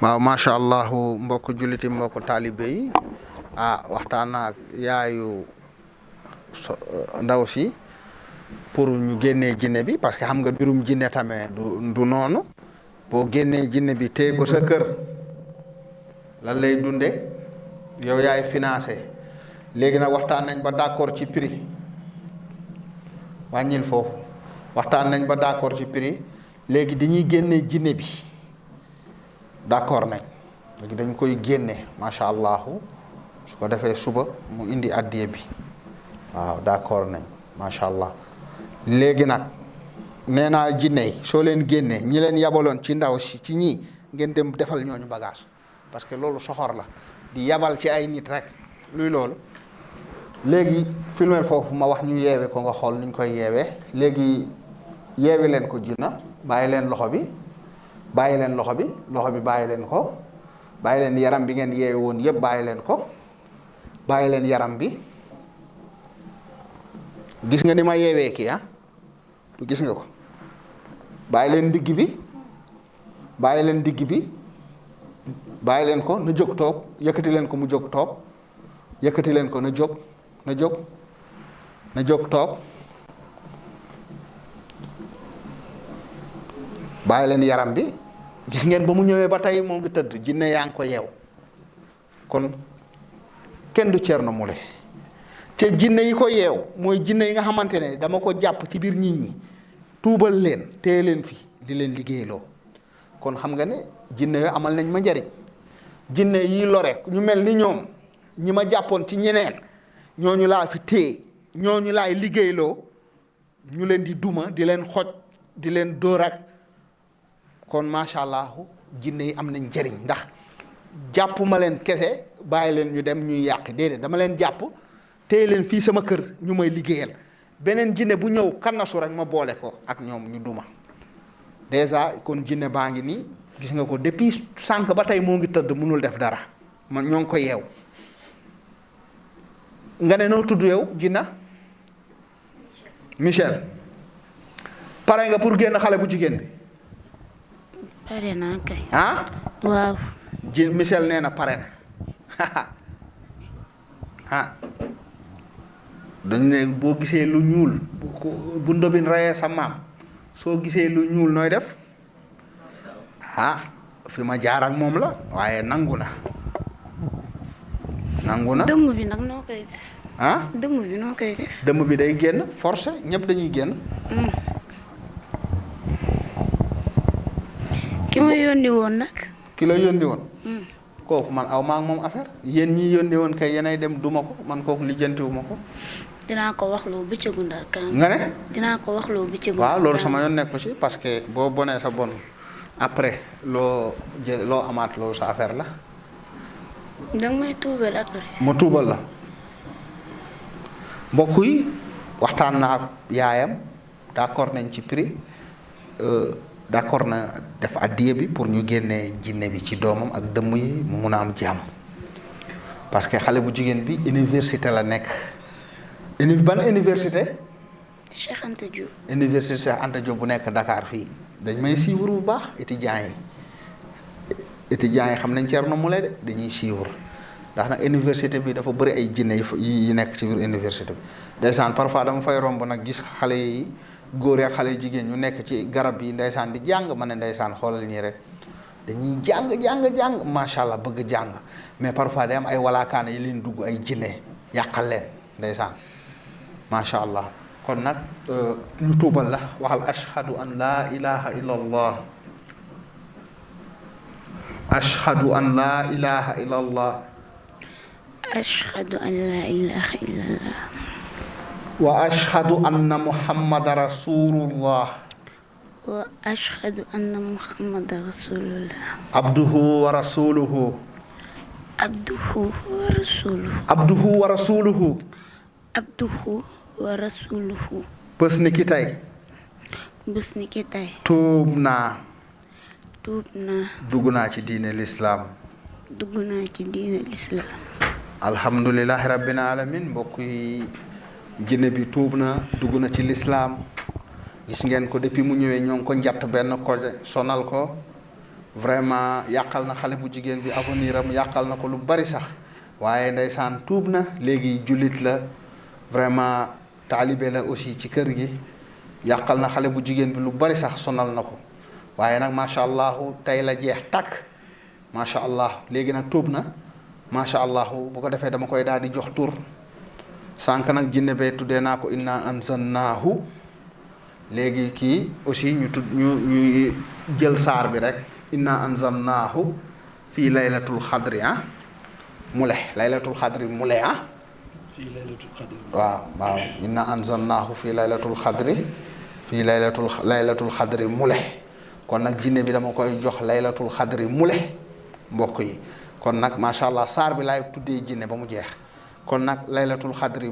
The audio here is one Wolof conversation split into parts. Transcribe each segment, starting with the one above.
waaw macha allah mbokk julliti mbokk taalibe yi waxtaan ak yaayu ndaw si pour ñu génnee jinne bi parce que xam nga mbirum jinne tamit du noonu boo génnee jinne bi téye ko sa kër lan lay dunde yow yaay financé léegi nag waxtaan nañ ba d'accord ci prix wàññil foofu waxtaan nañ ba d'accord ci prix léegi dañuy génnee jinne bi d'accord nañ léegi dañ koy génne macha allah su ko defee suba mu indi addiye bi waaw d'accord nañ macha allah léegi nag nee naa jinne yi soo leen génnee ñi leen yabaloon ci ndaw si ci ñii ngeen dem defal ñooñu bagage parce que loolu soxor la di yabal ci ay nit rek luy loolu léegi filmer foofu ma wax ñu yeewe ko nga xool niñ koy yeewee léegi yeewi leen ko jinna bàyyi leen loxo bi bàyyi leen loxo bi bàyyi leen ko bàyyi leen yaram bi ngeen yeewe woon yëpp bàyyi leen ko bàyyi leen yaram bi gis nga ni ma yeewee kii du gis nga ko bàyyi leen digg bi bàyyi leen digg bi bàyyi leen ko na jóg toog yëkkati leen ko mu jóg toog yëkkati leen ko na jóg na jóg toog bàyyi leen yaram bi gis ngeen ba mu ñëwee ba tey moo ngi tëdd jinne yaa ngi ko yeew kon kenn du Thierno Moule te jinne yi ko yeew mooy jinne yi nga xamante ne dama ko jàpp ci biir nit ñi tuubal leen téye leen fi di leen liggéeyloo kon xam nga ne jinne yooyu amal nañ ma njariñ jinne yi lore ñu mel ni ñoom ñi ma jàppoon ci ñeneen ñooñu laa fi téye ñooñu laay liggéeyloo ñu leen di duma di leen xoj di leen dóor ak kon macha allah jinne yi am nañ njariñ ndax jàpp ma leen kese bàyyi leen ñu dem ñuy yàq déedéet dama leen jàpp téye leen fii sama kër ñu may liggéeyal beneen jinne bu ñëw kannasu rek ma boole ko ak ñoom ñu duma déjà kon jinne baa ngi nii gis nga ko depuis sànq ba tey moo ngi tëdd mënul def dara man ñoo ngi ko yeew nga ne noo tudd yow jinna Michel pare nga pour génn xale bu jigéen bi pare naa kay. waaw. Michel nee na pare na dañ ne boo gisee lu ñuul bu ndobin reyee sa maam soo gisee lu ñuul nooy def fi ma jaar ak moom la waaye nangu na. dëmm bi nag noo koy def. dëmm bi noo koy def. dëmm bi day génn forcé ñëpp dañuy génn. ki ma yónni woon nag. ki la yónni woon. kooku man aw maa ngi moom affaire yéen ñi yónni woon kay yenay dem duma ko man kooku lijjantiwuma ko. dinaa ko wax loo bëccëgu ndar kaam. nga ne. dinaa ko wax loo bëccëgu. waaw loolu sama yoon nekku ci parce que boo bonee sa bon après loo amaat loolu sa affaire la. danga may tuubal après. mu tuubal la mbokk yi waxtaan na ak yaayam d'accord nañ ci prix d'accord na def addiye bi pour ñu génnee jinne bi ci doomam ak dëmm yi mu mun a am jàmm parce que xale bu jigéen bi université la nekk. ban université. Cheikh Anta Diop. université Cheikh Anta Diop bu nekk Dakar fii dañ may suivre bu baax étudiants yi xam nañ Thierno Moule de dañuy suivre ndax nag université bi dafa bëri ay jinne yi nekk ci biir université bi. ndeysaan parfois dama fay romb nag gis xale yi góor ak xale jigéen ñu nekk ci garab yi ndeysaan di jàng ma ne ndeysaan xoolal ñii rek dañuy jàng macha allah bëgg jàng mais parfois day am ay walaakaane yi leen dugg ay jinne yàqal leen ndeysaan. macha allah kon nag ñu tuubal la waxal ashhadu an laa ilaha illa allah ashhadu an laa ilaha illa allah ashhadu an laa ilaha illa allah wa ashhadu anna muhammadan rasulullah wa ashhadu anna muhammadan rasulullah abduhu wa rasuluhu abduhu wa rasuluhu abduhu wa rasuluhu abduhu wa rasuluhu bés ni ki tey tuub naa dugg naa ci diine lislaam alhamdulillahi rabbil alamin mbokk yi jinne bi tuub na dugg na ci lislaam gis ngeen ko depuis mu ñëwee ñoo ngi ko njatt benn ko sonal ko vraiment yàqal na xale bu jigéen bi avenir am yàqal na ko lu bari sax waaye ndeysaan tuub na léegi jullit la vraiment taalibe la aussi ci kër gi yàqal na xale bu jigéen bi lu bari sax sonal na ko waaye nag macha allah tey la jeex tàkk macha allah léegi nag tuub na macha allah bu ko defee dama koy daal di jox tur sànq nag jinne bee tuddee naa ko inna anzalnaahu léegi kii aussi ñu jël saar bi rek inna anzalnaahu fii laylatul xadri laylatul xadri fii laylatul xadri waaw inna anzalnaahu fii laylatul xadri fii laylatul xadri kon nag jinne bi dama koy jox laylatul xadri mbokk yi kon nag macha allah saar bi laay tuddee jinne ba mu jeex kon nag laylatul xadri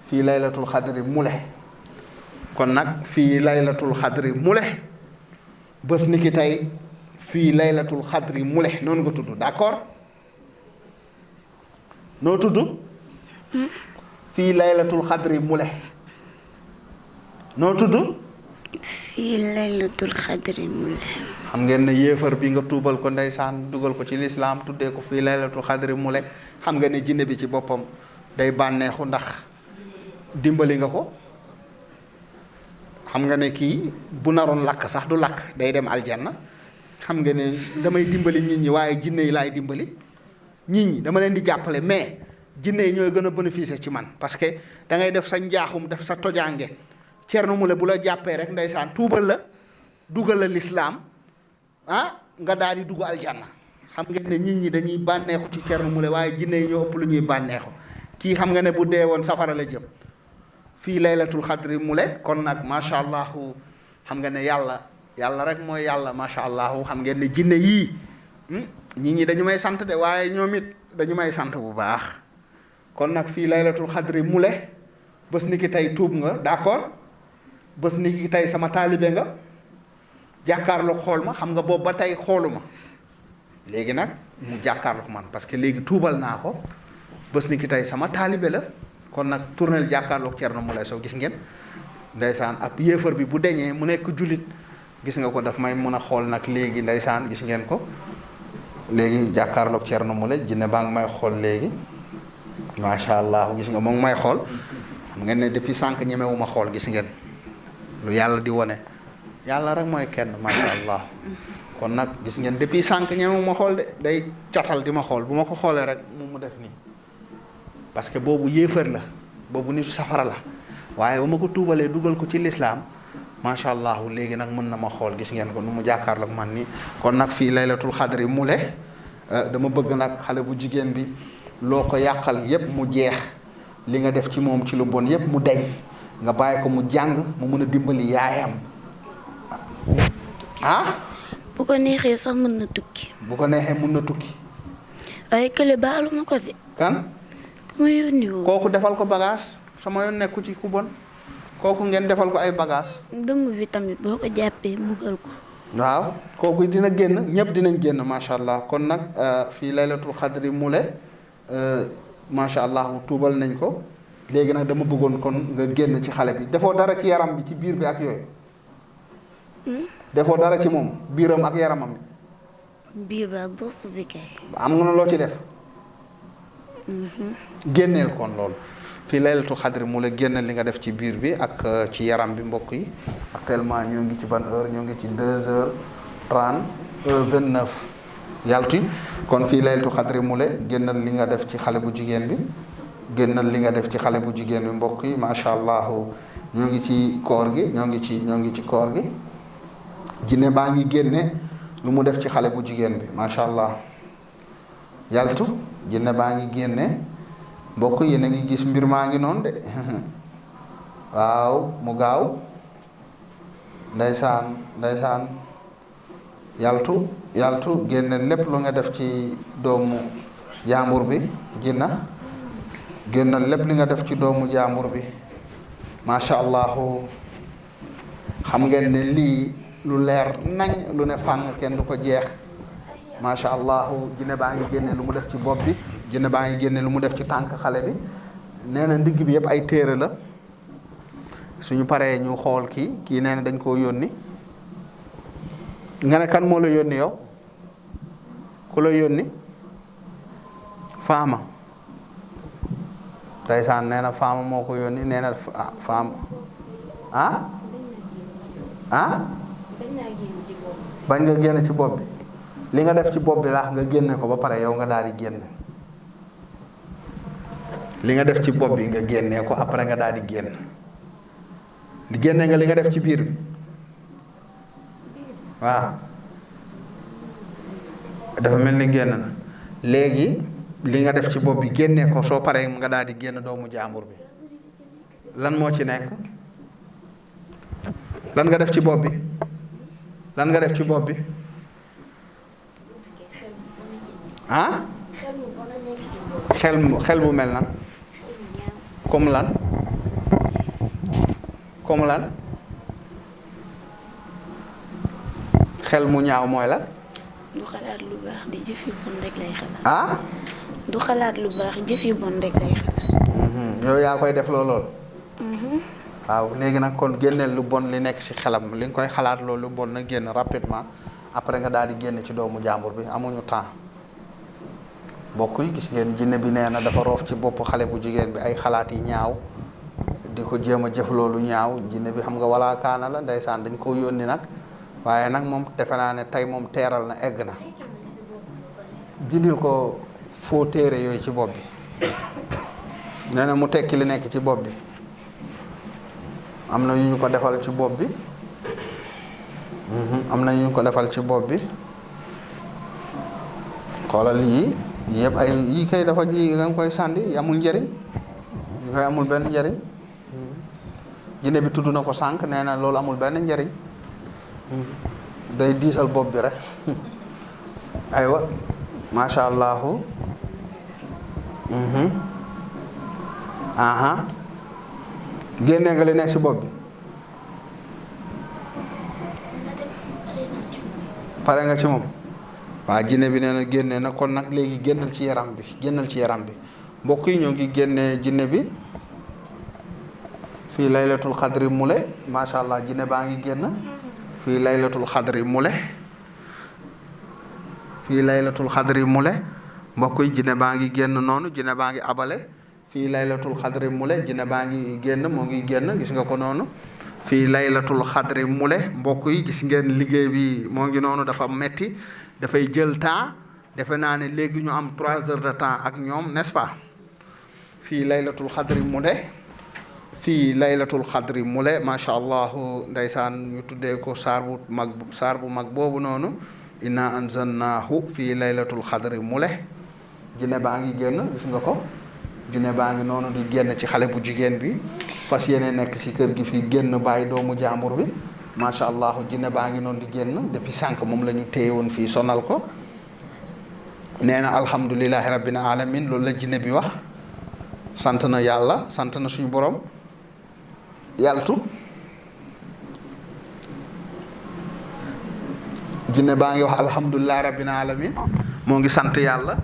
fii laylatul xadri kon nag fii laylatul xadri bés ni ki tey fii laylatul xadri noonu nga tudd d'accord noo tudd fii laylatul xadri noo tudd fii laylatul xadri xam ngeen ne yéefar bi nga tuubal ko ndeysaan dugal ko ci lislaam tuddee ko fii laylatul xadri xam nga ne jinne bi ci boppam day bànneexu ndax dimbali nga ko xam nga ne kii bu naroon lakk sax du lakk day dem aljanna xam nga ne damay dimbali nit ñi waaye jinne yi laay dimbali nit ñi dama leen di jàppale mais jinne yi ñooy gën a bénéficier ci man parce que da ngay def sa njaaxum def sa tojaange Thierno Moule bu la jàppee rek ndeysaan tuubal la dugal la lislaam nga daal di dugg aljanna xam ngeen ne nit ñi dañuy bànneexu ci Thierno Moule waaye jinne yi ñoo ëpp lu ñuy bànneexu kii xam nga ne bu dee woon safara la jëm fii laylatul xadri kon nag macha allah xam nga ne yàlla rek mooy yàlla macha allah xam ngeen ne jinne yii nit ñi dañu may sant de waaye ñoom it dañu may sant bu baax kon nag fii laylatul xadri bés ni ki tey tuub nga d'accord bés ni ki tey sama taalibe nga jàkkaarloog xool ma xam nga boobu ba tey xooluma léegi nag mu jàkkaarloog man parce que léegi tuubal naa ko bés ni ki tey sama taalibe la kon nag tournel jàkkaarloog Thierno Moule Sow gis ngeen ndeysaan ab yéefar bi bu deñee mu nekk jullit gis nga ko daf may mën a xool nag léegi ndeysaan gis ngeen ko léegi jàkkaarloog Thierno Moule jinne baa ngi may xool léegi macha allah gis nga moom may xool xam ngeen ne depuis sànq ñemewu ma xool gis ngeen lu yàlla di wone yàlla rek mooy kenn macha allah kon nag gis ngeen depuis sànq ñemewu ma xool de day catal di ma xool bu ma ko xoolee rek mu def nii parce que boobu yéefar la boobu nitu safara la waaye ba ma ko tuubalee dugal ko ci lislaam macha allah léegi nag mën na ma xool gis ngeen ko nu mu jàkkaarloog man nii kon nag fii laylatul xadri dama bëgg nag xale bu jigéen bi loo ko yàqal yépp mu jeex li nga def ci moom ci lu bon yépp mu deñ nga bàyyi ko mu jàng mu mën a dimbali yaayam bu ko neexee sax mën na tukki. bu ko neexee mën na tukki. waaye kële baalu ma ko de. kan. ku ma yónni woo. kooku defal ko bagage sama yoon nekku ci ku bon kooku ngeen defal ko ay bagage dëmm bi tamit boo ko jàppee mbugal ko. waaw kooku dina génn ñëpp dinañ génn macha allah kon nag fii laylatul xadri macha allah tuubal nañ ko léegi nag dama bëggoon kon nga génn ci xale bi defoo dara ci yaram bi ci biir bi ak yooyu. defoo dara ci moom biiram ak yaramam bi. biir ba ak bopp bi kay. am nga na loo ci def. génneel kon loolu fii laylatul xadri génneel li nga def ci biir bi ak ci yaram bi mbokk yi actuellement ñoo ngi ci ban heure ñoo ngi ci 2h30 29 yaltu kon fii laylatul xadri génnal li nga def ci xale bu jigéen bi génnal li nga def ci xale bu jigéen bi mbokk yi macha allah ñoo ngi ci koor gi ñoo ngi ci koor gi jinne baa ngi génne lu mu def ci xale bu jigéen bi macha allah yaltu jinne baa ngi génne mbokk yéen a ngi gis mbir maa ngi noonu de waaw mu gaaw ndeysaan yaltu génne lépp lu nga def ci doomu jaambur bi jinna génnal lépp li nga def ci doomu jaambur bi macha allah xam ngeen ne lii lu leer nañ lu ne fàng kenn du ko jeex macha allah jinne baa ngi génne lu mu def ci bopp bi jinne baa ngi génne lu mu def ci tànk xale bi nee na ndigg bi yëpp ay téere la suñu paree ñu xool kii nee na dañ koo yónni nga ne kan moo la yónni yow ku la yónni faama ndeysaan nee na faama moo ko yónni nee na faama bañ nga génn ci bopp bi li nga def ci bopp bi laax nga génne ko ba pare yow nga daal di génn li nga def ci bopp bi nga génnee ko après nga daal di génn li génne nga li nga def ci biir bi waaw dafa mel ni génn na léegi li nga def ci bopp bi génnee ko soo paree nga daal di génn doomu jaambur bi lan moo ci nekk lan nga def ci bopp bi lan nga def ci bopp bi xel mu mel nan comme lan xel mu ñaaw mooy lan du xalaat lu baax di jëf yu bon rek lay xalaat. du xalaat lu baax jëf yu bon rek lay xalaat. yow yaa koy def lool. waaw léegi nag kon génneel lu bon li nekk ci xelam li nga koy xalaat loolu lu bon na génn rapidement après nga daal di génn ci doomu jàmbur bi amuñu temps mbokk yi gis ngeen jinne bi nee na dafa roof ci bopp xale bu jigéen bi ay xalaat yi ñaaw di ko jéem a jëf loolu ñaaw jinne bi xam nga wala kaana la ndeysaan dañ koo yónni nag waaye nag moom defe naa ne tey moom teeral na egg na dindil ko foo téere yooyu ci bopp bi nee na mu tekki li nekk ci bopp bi am na yu ñu ko defal ci bopp bi am na yu ñu ko defal ci bopp bi xoolal yii yëpp ay yii kay dafa ji nga koy sànni amul njëriñ yu koy amul benn njëriñ jinne bi tudd na ko sànq nee na loolu amul benn njëriñ day diisal bopp bi rek aywa macha allahu génne nga li nekk ci bopp bi pare nga ci moom waa jinne bi nee na génne na kon nag léegi génnal ci yaram bi mbokk yi ñoo ngi génne jinne bi fii laylatul xadri mule macha allah jinne baa ngi génn fii laylatul xadri mule mbokk yi jinne baa ngi génn noonu jinne baa ngi abale fii laylatul xadri mule jinne baa ngi génn moo ngi génn gis nga ko noonu fii laylatul xadri mule mbokk yi gis ngeen liggéey bi moo ngi noonu dafa metti dafay jël temps defe naa ne léegi ñu am 3 heures de temps ak ñoom n'est-ce pas fii laylatul xadri mule macha allah ndeysaan ñu tuddee ko saar bu mag boobu noonu inna anzalnaahu fii laylatul xadri mule jinne baa ngi génn gis nga ko jinne baa ngi noonu di génn ci xale bu jigéen bi fas yéene nekk ci kër gi fii génn bàyyi doomu jàmbur bi macha allah jinne baa ngi noonu di génn depuis sànq moom la ñu téye woon fii sonal ko nee na alhamdulilahi rabbil alamin loolu la jinne bi wax sant na yàlla sant na suñu borom yàltu jinne baa ngi wax alhamdulilahi rabbil alamin moo ngi sant yàlla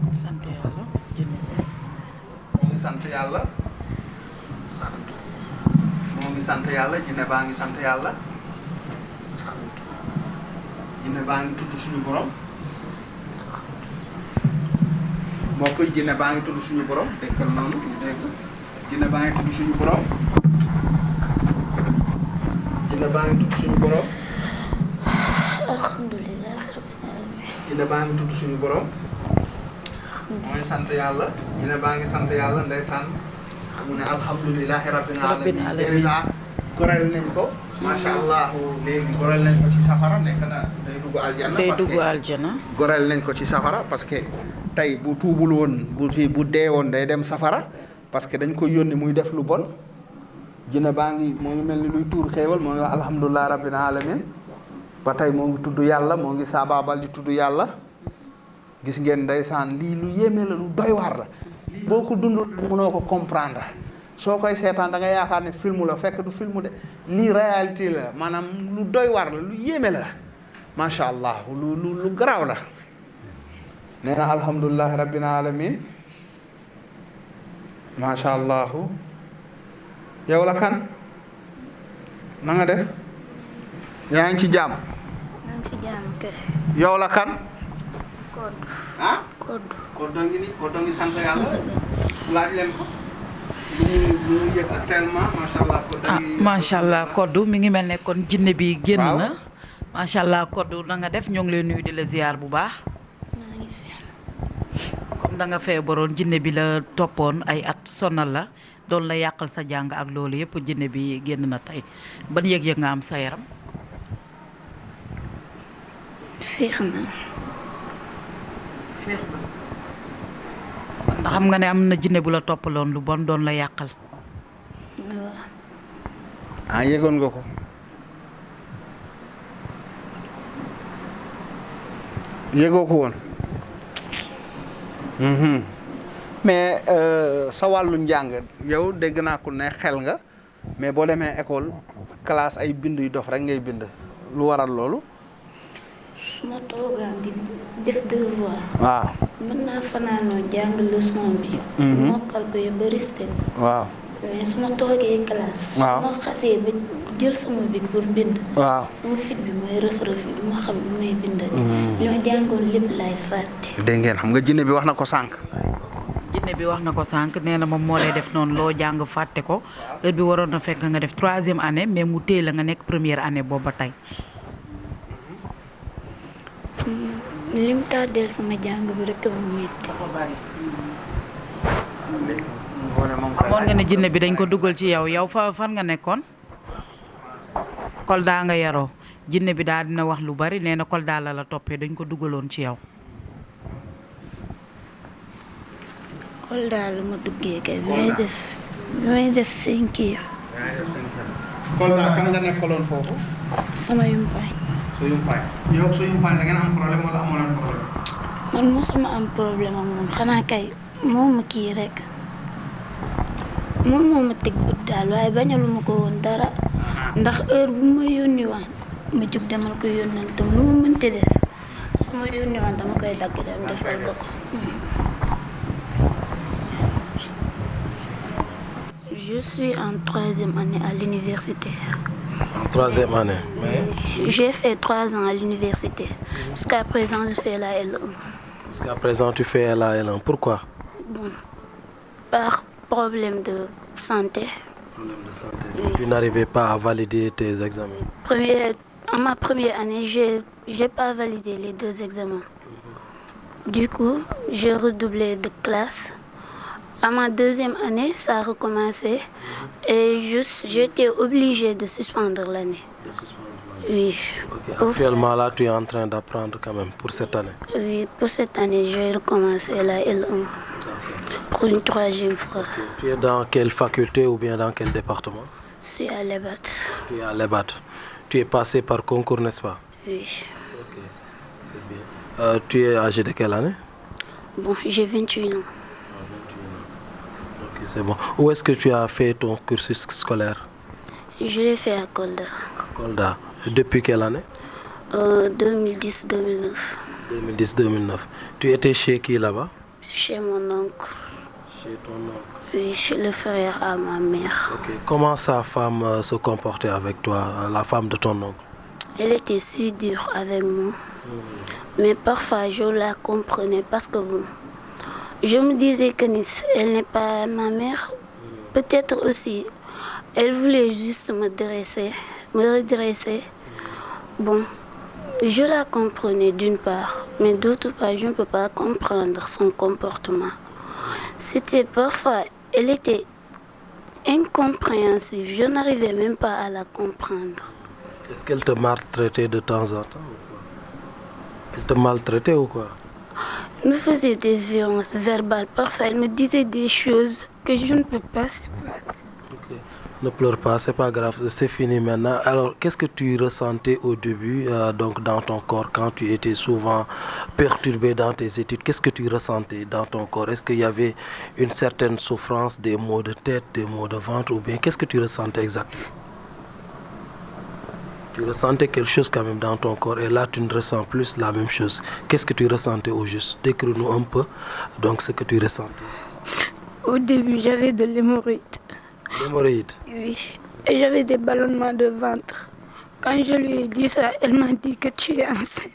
jinne baa ngi sant yàlla jinne baa ngi tudd suñu borom moo koy jinne baa ngi tudd suñu borom déggal noonu dégg jinne baa ngi tudd suñu borom jinne baa ngi tudd suñu borom alhamdulilah rabbil alamin jinne baa ngi tudd suñu borom mooy sant yàlla jinne baa ngi sant yàlla ndeysaan mu ne alhamdulilahi rabbil alamin déjà goreel nañ ko macha allah léegi goreel nañ ko ci safara nekk na day dugg aljana goreel nañ ko ci safara parce que tey bu tuubul woon bu dee woon day dem safara parce que dañ ko yónni muy def lu bon jinne baa ngi moo ngi mel ni luy tuur xéewal moo ngi wax alhamdulilah rabbil alamin ba tey moo ngi tudd yàlla moo ngi saabaabal di tudd yàlla gis ngeen ndeysaan lii lu yéeme la lu doy waar la boo ko dundul mënoo ko comprendre soo koy seetaan da nga yaakaar ne film la fekk du film de lii réalité la maanaam lu doy waar la lu yéeme la macha allah lu garaaw la nee na alhamdulilah rabbil alamin macha allah yow la kan na nga def yaa ngi ci jàmm ngi si jàmm kay. yow la kan. Koddu. ah. Koddu Koddu ngi sant yàlla laaj leen ko. lu mu yëg actuellement macha allah. macha allah Koddu mi ngi mel ne kon jinne bi génn waaw. na. macha allah Koddu na nga def ñoo ngi lay nuyu di la ziar bu baax. maa ngi fi. comme da nga feebaroon jinne bi la toppoon ay at sonal la doon la yàqal sa jàng ak loolu yëpp jinne bi génn na tey ban yëg-yëg nga am sa yaram. féex na. ndax xam nga ne am na jinne bu la toppaloon lu bon doon la yàqal. waaw. ah yëgoon nga ko. yëgoo ko woon. mais sa wàllu njàng yow dégg naa ko ne xel nga mais boo demee école classe ay bind yu dof rek ngay bind lu waral loolu. su ma toogaan di def devoir. waaw. mën naa fanaanoo jàng leçon bi. mokkal ko yu bëri ko. waaw. mais su ma toogee classe. waaw su ma xasee ba jël sama bic pour bind. waaw. sama fit bi mooy rëf-rëf yi du ma xam lu may bind. li ma jàngoon lépp laay fàtte. dégg ngeen xam nga jinne bi wax na ko sànq. jinne bi wax na ko sànq nee na moom moo lay def noonu loo jàng fàtte ko heure bi waroon na fekk nga def 3e année mais mu téye la nga nekk première année boobu ba tey. lim tardeel sama jàng bi rek bu metti. xamoon nga ne jinne bi dañ ko dugal ci yow fan nga nekkoon. Kolda nga yaroo jinne bi daal dina wax lu bari nee na Kolda la toppee dañ ko dugaloon ci yow. Kolda la ma duggee kay bi may def 5 ans. Kolda kan nga nekkaloon foofu. sama yumpaañ. sa yumpaañ yow sa yumpaañ da ngeen am problème wala amoo leen problème. man mosuma am problème ak moom xanaa kay moom ma kii rek moom moo ma teg bët daal waaye bañaluma ko woon dara ndax heure bu ma yónni waan ma jug demal ko yónnantam lu ma mënti def su ma yónni waan dama koy dagg dem defal ko ko. Je suis en 3e année à l'université. En 3e année, mais... J'ai fait 3 ans à l'université. Jusqu'à présent, je fais la L1. Jusqu'à présent, tu fais la L1. Pourquoi? Bon, par problème de santé. Problème de santé. Oui. Tu n'arrivais pas à valider tes examens. En ma première année, j'ai pas validé les 2 examens. Du coup, j'ai redoublé de classe. À ma 2e année, ça a recommencé et j'étais obligée de suspendre l'année. De suspendre l'année. Oui. Okay. Actuellement, là, tu es en train d'apprendre quand même pour cette année. Oui, pour cette année, j'ai recommencé la L1 pour une 3e fois. Tu es dans quelle faculté ou bien dans quel département? Je suis à Lebat. Tu es à Lebat. Tu es passé par concours, n'est-ce pas? Oui. Ok, c'est bien. Tu es âgé de quelle année? Bon, j'ai 28 ans. C'est bon. Où est-ce que tu as fait ton cursus scolaire? Je l'ai fait à Kolda. À Kolda. Depuis quelle année? 2010-2009. 2010-2009. Tu étais chez qui là-bas? Chez mon oncle. Chez ton oncle? Oui, chez le frère à ma mère. Okay. Comment sa femme se comportait avec toi, la femme de ton oncle? Elle était si dure avec moi. Mais parfois je la comprenais parce que bon, je me disais que elle n'est pas ma mère. Peut-être aussi, elle voulait juste me redresser. Bon, je la comprenais d'une part, mais d'autre part, je ne peux pas comprendre son comportement. C'était parfois, elle était incompréhensive. Je n'arrivais même pas à la comprendre. Est-ce qu'elle te maltraitait de temps en temps? Elle te maltraitait ou quoi? Elle me faisait des violences verbales. Parfois, elle me disait des choses que je ne peux pas supporter. Okay. Ne pleure pas, c'est pas grave, c'est fini maintenant. Alors, qu'est-ce que tu ressentais au début, donc dans ton corps, quand tu étais souvent perturbé dans tes études? Qu'est-ce que tu ressentais dans ton corps? Est-ce qu'il y avait une certaine souffrance, des maux de tête, des maux de ventre, ou bien qu'est-ce que tu ressentais exactement? Tu ressentais quelque chose quand même dans ton corps et là tu ne ressens plus la même chose. Qu'est-ce que tu ressentais au juste? Décris-nous un peu donc ce que tu ressentais. Au début, j'avais de l'hémorroïde. L'hémorroïde? Oui. Et j'avais des ballonnements de ventre. Quand je lui ai dit ça, elle m'a dit que tu es enceinte.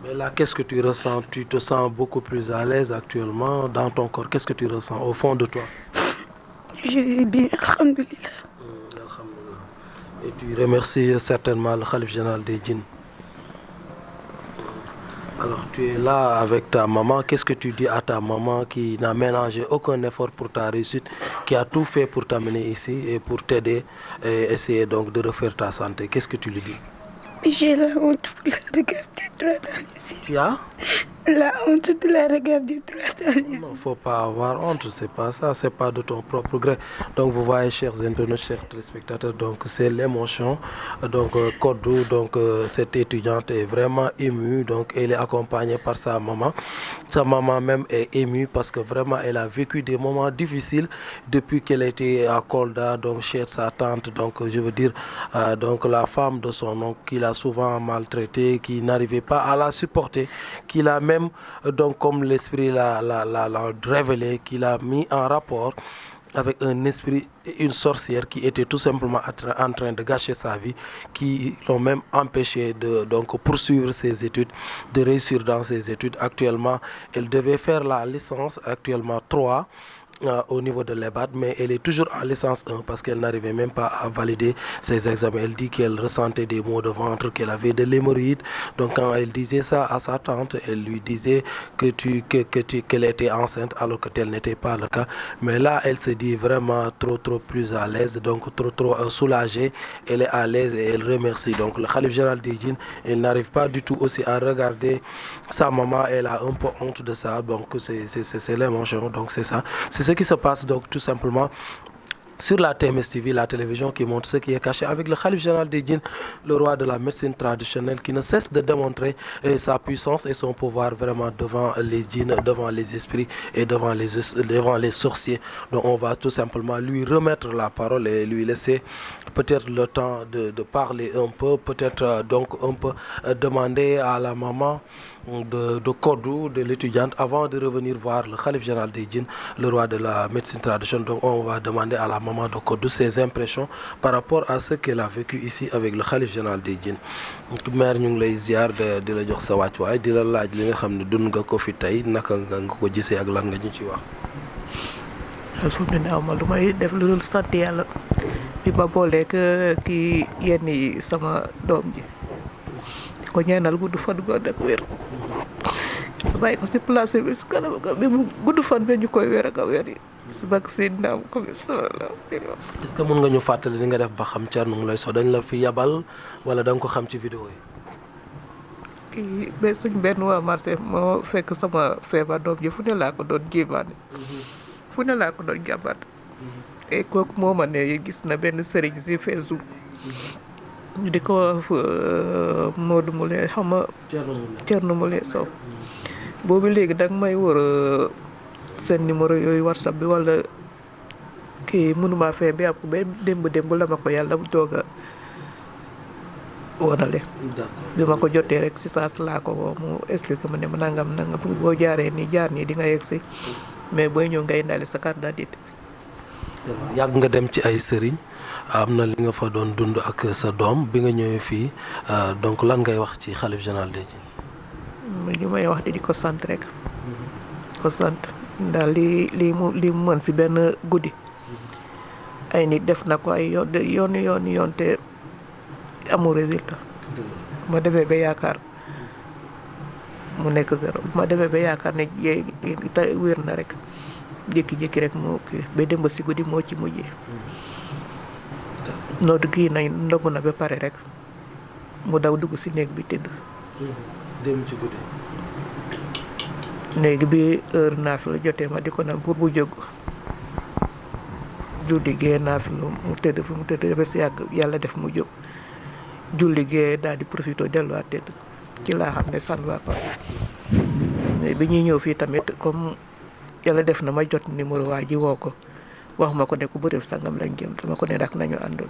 Mais là, qu'est-ce que tu ressens? Tu te sens beaucoup plus à l'aise actuellement dans ton corps? Qu'est-ce que tu ressens au fond de toi? Je vais bien, alhamdoulilah. Et tu remercies certainement le Khalif général des djinns. Alors, tu es là avec ta maman. Qu'est-ce que tu dis à ta maman qui n'a ménagé aucun effort pour ta réussite, qui a tout fait pour t'amener ici et pour t'aider et essayer donc de refaire ta santé? Qu'est-ce que tu lui dis? J'ai la honte de la regarder droit dans les yeux. Tu as? La honte de la regarder droit dans les yeux. Non, il ne faut pas avoir honte, c'est pas ça, c'est pas de ton propre gré. Donc vous voyez, chers internautes, chers téléspectateurs, donc c'est l'émotion. Donc Kodou, donc cette étudiante est vraiment émue, donc elle est accompagnée par sa maman. Sa maman même est émue parce que vraiment elle a vécu des moments difficiles depuis qu'elle était à Kolda, donc chez sa tante, donc je veux dire, donc la femme de son oncle qui l'a souvent maltraitée, qui n'arrivait pas à la supporter, qui l'a même donc comme l'esprit l'a révélé, qu'il a mis en rapport avec un esprit et une sorcière qui était tout simplement en train de gâcher sa vie, qui l'ont même empêché de donc poursuivre ses études, de réussir dans ses études. Actuellement, elle devait faire la licence, actuellement 3, au niveau de l'EBAD, mais elle est toujours en licence 1 parce qu'elle n'arrivait même pas à valider ses examens. Elle dit qu'elle ressentait des maux de ventre, qu'elle avait de l'hémorroïde. Donc quand elle disait ça à sa tante, elle lui disait qu'elle était enceinte alors que tel n'était pas le cas. Mais là, elle se dit vraiment trop plus à l'aise, donc trop soulagée. Elle est à l'aise et elle remercie. Donc le Khalif général des djinns, elle n'arrive pas du tout aussi à regarder sa maman. Elle a un peu honte de ça. Donc c'est l'émotion. Donc c'est ça. C'est ce qui se passe donc tout simplement sur la TMS TV, la télévision qui montre ce qui est caché avec le Khalif général des djinns, le roi de la médecine traditionnelle qui ne cesse de démontrer sa puissance et son pouvoir vraiment devant les djinns, devant les esprits et devant les sorciers. Donc on va tout simplement lui remettre la parole et lui laisser peut-être le temps de parler un peu, peut-être donc un peu demander à la maman de Kodou, de l'étudiante, avant de revenir voir le Khalif général des djinns, le roi de la médecine traditionnelle. Donc on va demander à la maman de Kodou ses impressions par rapport à ce qu'elle a vécu ici avec le Khalif général des djinns. Mère ñu ngi lay ziar de la jox sa wàccuwaay di la laaj li nga xam ne dund nga ko fi tey naka nga ko gisee ak lan nga ñu ci wax. fu mu ne aw ma lu may def lu dul sant yàlla bi ma booleeg kii yenn yi sama doom ji ko ñaanal gudd fan gu ànd ak wér bàyyi ko si place bi si kanam bi mu gudd fan bi ñu koy wér ak a wér yi si bak si naam comme sallallahu alayhi wa sallam. Est-ce que mën nga ñu fàttali li nga def ba xam Thierno Moulé Sow dañ la fi yabal wala da nga ko xam ci vidéo yi. kii ba suñ benn waa marché moo fekk sama feebar doom ji fu ne laa ko doon jéemaane fu ne laa ko doon jàmbat et kooku moo ma ne gis na benn sëriñ si Facebook ñu di ko wax Modou Moulé xam nga Thierno Moulé Sow boobu léegi danga may wër seen numéro yooyu WhatsApp bi wala kii mënuma fee bi am ko ba démb la ma ko yàlla doog a wonale bi ma ko jotee rek si saa si laa ko woo mu expliqué ma ne ma nangam boo jaaree nii jaar nii di nga yegg si mais booy ñëw ngay indaale sa carte d'identité. yàgg nga dem ci ay sëriñ am na li nga fa doon dund ak sa doom bi nga ñëwee fii donc lan ngay wax ci Khalif général des djinns. li may wax di ko sant rek ko sant daal li mu mën si benn guddi ay nit def na ko ay yoon te amul résultat ma demee ba yaakaar mu nekk zéro ma demee ba yaakaar ne wér na rek jékki-jékki rek moo kii ba dem ba si guddi moo ci mujjee noodu kii nañ ndogu na ba pare rek mu daw dugg si néeg bi tëdd dem ci guddi néeg bi heure naafila jotee ma di ko naan pour bu jóg julli gee naafila mu tëdd fi mu tëdd ba si yàgg yàlla def mu jóg julli gee daal di profité delluwaat tëdd ci laa xam ne san waa pare bi ñuy ñëw fii tamit comme yàlla def na ma jot numéro waa ji woo ko wax ma ko ne ko bërëb sangam lañ jëm dama ko ne rak nañu àndoon.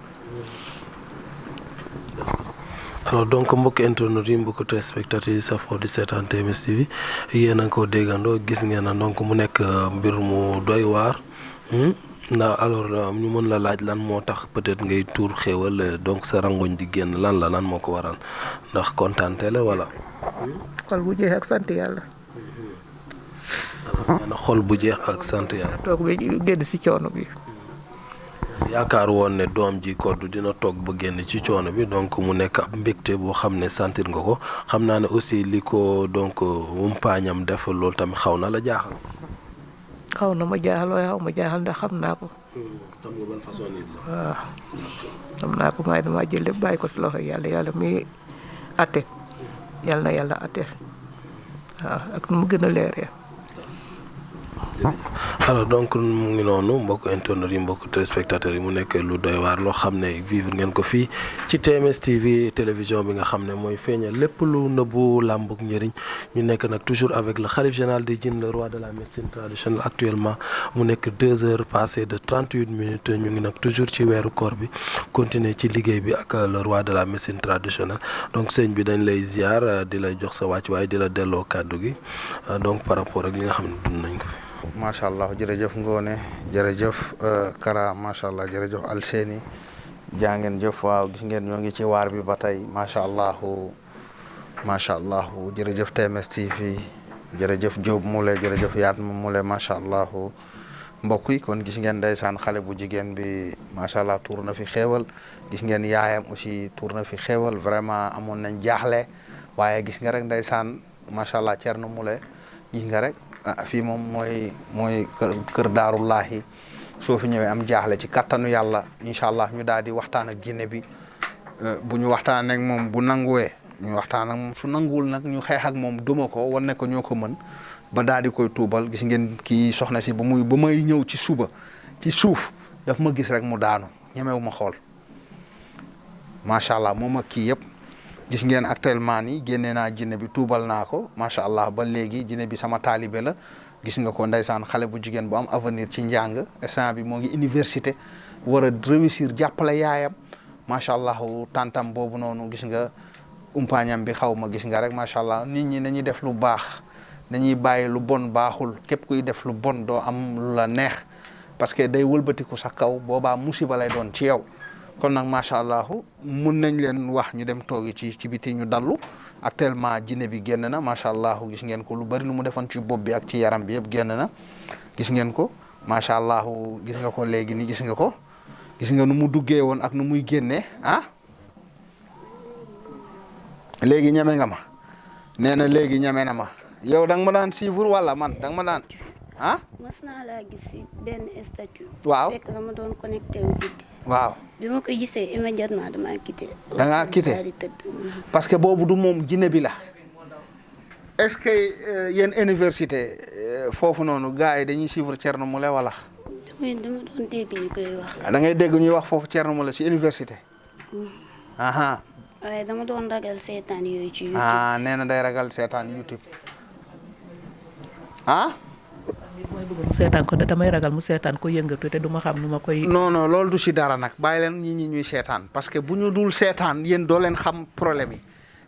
alors donc mbokki internautes yi mbokki téléspectateurs yi safoo di seetaan TMS TV yéen a ngi ko déggandoo gis ngeen na donc mu nekk mbir mu doy waar ndax alors ñu mën la laaj lan moo tax peut-être ngay tuur xéewal donc sa rangoñ di génn lan moo ko waral ndax kontaante la wala. xol bu jeex ak sant yàlla. nee na xol bu jeex ak sant yàlla. toog ba génn si coono bi. yaakaar woon ne doom ji koddu dina toog ba génn ci coono bi donc mu nekk ab mbégte boo xam ne sentir nga ko xam naa ne aussi li ko donc umpaañam def loolu tamit xaw na la jaaxal. xaw na ma jaaxal waaye xaw ma jaaxal ndax xam naa ko. xam nga ban façon nit la. waaw xam naa ko waaye damaa jël lépp bàyyi ko si loxo yàlla mi atte yàlla na yàlla atte waaw ak nu mu gën a leeree. alors donc mu ngi noonu mbokk internet yi mbokk téléspectateurs yi mu nekk lu doy waar loo xam ne vivre ngeen ko fii ci TMS TV télévision bi nga xam ne mooy feeñal lépp lu nëbbu làmbuk njëriñ ñu nekk nag toujours avec le khalife général des djinns le roi de la médecine traditionnelle actuellement mu nekk 2 heures passées de 38 minutes ñu ngi nag toujours ci weeru koor bi continuer ci liggéey bi ak le roi de la médecine traditionnelle donc sëñ bi dañ lay ziar di lay jox sa wàcc waaye di la delloo kàddu gi donc par rapport ak li nga xam ne dund nañ ko fi. macha allah jërëjëf Ngone jërëjëf Kara macha allah jërëjëf Alseni jaa ngeen jëf waaw gis ngeen ñoo ngi ci waar bi ba tey macha allah jërëjëf TMS TV jërëjëf Diop Moule jërëjëf Yatma Moule macha allah mbokk yi kon gis ngeen ndeysaan xale bu jigéen bi macha allah tuur na fi xéewal gis ngeen yaayam aussi tuur na fi xéewal vraiment amoon nañ jaaxle waaye gis nga rek ndeysaan macha allah Thierno Moule gis nga rek. fii moom mooy kër daarullahi soo fi ñëwee am jaaxle ci kattanu yàlla incha allah ñu daal di waxtaan ak jinne bi bu ñu waxtaan ak moom bu nanguwee ñu waxtaan ak moom su nanguwul nag ñu xeex ak moom duma ko wan ne ko ñoo ko mën ba daal di koy tuubal gis ngeen kii soxna si ba may ñëw ci suba ci suuf daf ma gis rek mu daanu ñemewu ma xool macha allah moom ak kii yëpp. gis ngeen actuellement nii génne naa jinne bi tuubal naa ko macha allah ba léegi jinne bi sama taalibe la gis nga ko ndeysaan xale bu jigéen bu am avenir ci njàng instant bi moo ngi université war a réussir jàppale yaayam macha allah tantam boobu noonu gis nga umpaañam bi xaw ma gis nga rek macha allah nit ñi nañuy def lu baax nañuy bàyyi lu bon baaxul képp kuy def lu bon doo am lu la neex parce que day wëlbatiku sa kaw boobaa musiba lay doon ci yow. kon nag macha allah mun nañ leen wax ñu dem toogi ci biti ñu dallu actuellement jinne bi génn na macha allah gis ngeen ko lu bari lu mu defoon ci bopp bi ak ci yaram bi yëpp génn na gis ngeen ko macha allah gis nga ko léegi nii gis nga ko gis nga nu mu duggee woon ak nu muy génnee léegi ñeme nga ma nee na léegi ñeme na ma yow da nga ma daan suivre wala man da nga ma daan mas naa laa gis si benn statut. waaw fekk dama doon connecté wu guddi. waaw. bi ma ko gisee immédiatement damaa quitté. da ngaa quitté parce que boobu du moom jinne bi la est-ce que yéen université foofu noonu gars yi dañuy suivre Thierno Moule wala. dama doon dégg ñu koy wax. da ngay dégg ñuy wax foofu Thierno Moule si université. waaye dama doon ragal seetaan yooyu ci YouTube. nee na day ragal seetaan YouTube. mooy bëgg mu seetaan ko damay ragal mu seetaan ko yëngatu te du ma xam nu ma koy. non loolu du si dara nag bàyyi leen nit ñi ñuy seetaan parce que bu ñu dul seetaan yéen doo leen xam problème yi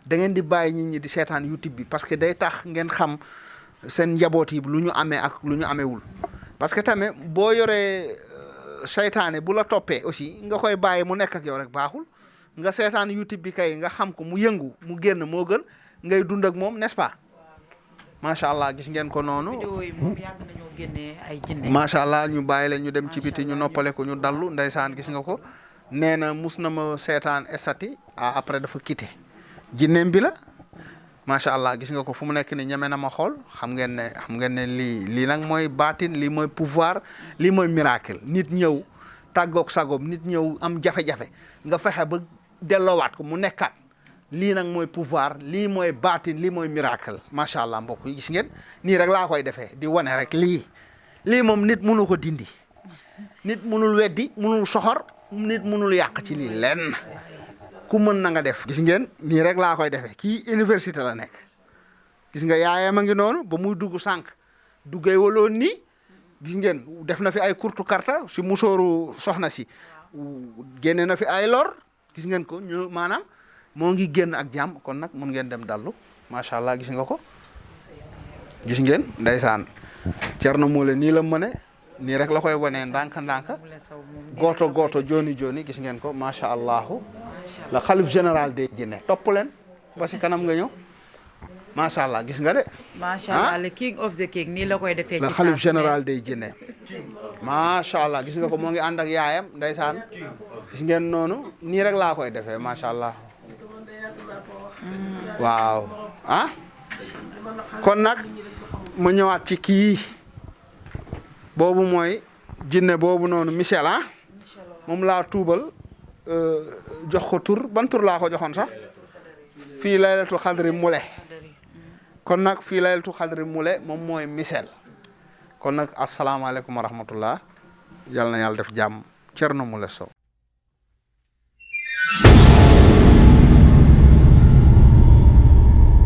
da ngeen di bàyyi nit ñi di seetaan YouTube bi parce que day tax ngeen xam seen njaboot yi lu ñu amee ak lu ñu amewul parce que tamit boo yoree seytaane bu la toppee aussi nga koy bàyyi mu nekk ak yow rek baaxul nga seetaan YouTube bi kay nga xam ko mu yëngu mu génn moo gën ngay dund ak moom n'est-ce pas macha allah gis ngeen ko noonu. vidéo yi moom yàgg nañoo génnee ay jinne. macha allah ñu bàyyi leen ñu dem ci biti ñu noppale ko ñu dallu ndeysaan gis nga ko nee na mus na ma seetaan estati après dafa quitté jinneem bi la macha allah gis nga ko fu mu nekk ni ñeme na ma xool xam ngeen ne lii nag mooy baatin lii mooy pouvoir lii mooy miracle nit ñëw tàggoog sagoom nit ñëw am jafe-jafe nga fexe ba delloowaat ko mu nekkaat. lii nag mooy pouvoir lii mooy baatin lii mooy miracle macha allah mbokk yi gis ngeen nii rek laa koy defee di wane rek lii moom nit mënu ko dindi nit mënul weddi mënul soxor nit mënul yàq ci lii lenn ku mën na nga def. gis ngeen nii rek laa koy defee kii université la nekk gis nga yaayam a ngi noonu ba muy dugg sànq duggee waloon nii gis ngeen def na fi ay kurtu karta si musóoru soxna si génne na fi ay lor gis ngeen ko ñu maanaam. moo ngi génn ak jàmm kon nag mun ngeen dem dallu macha allah gis nga ko gis ngeen ndeysaan Thierno Moule nii la mëne nii rek la koy wanee ndànk-ndànk gooto gooto joni joni gis ngeen ko macha allahu la xalif général des jinne topp leen ba si kanam nga ñëw macha allah gis nga de. macha allah le king of the king nii la koy defee. la xalif général des jinne macha allah gis nga ko moo ngi ànd ak yaayam ndeysaan gis ngeen noonu nii rek laa koy defee macha allah waaw kon nag ma ñëwaat ci kii boobu mooy jinne boobu noonu Michel moom laa tuubal jox ko tur ban tur laa ko joxoon sax fii laylatu xadri mule kon nag fii laylatu xadri mule moom mooy Michel kon nag asalaamaaleykum wa rahmatullah yàlla na yàlla def jàmm Thierno Moule Sow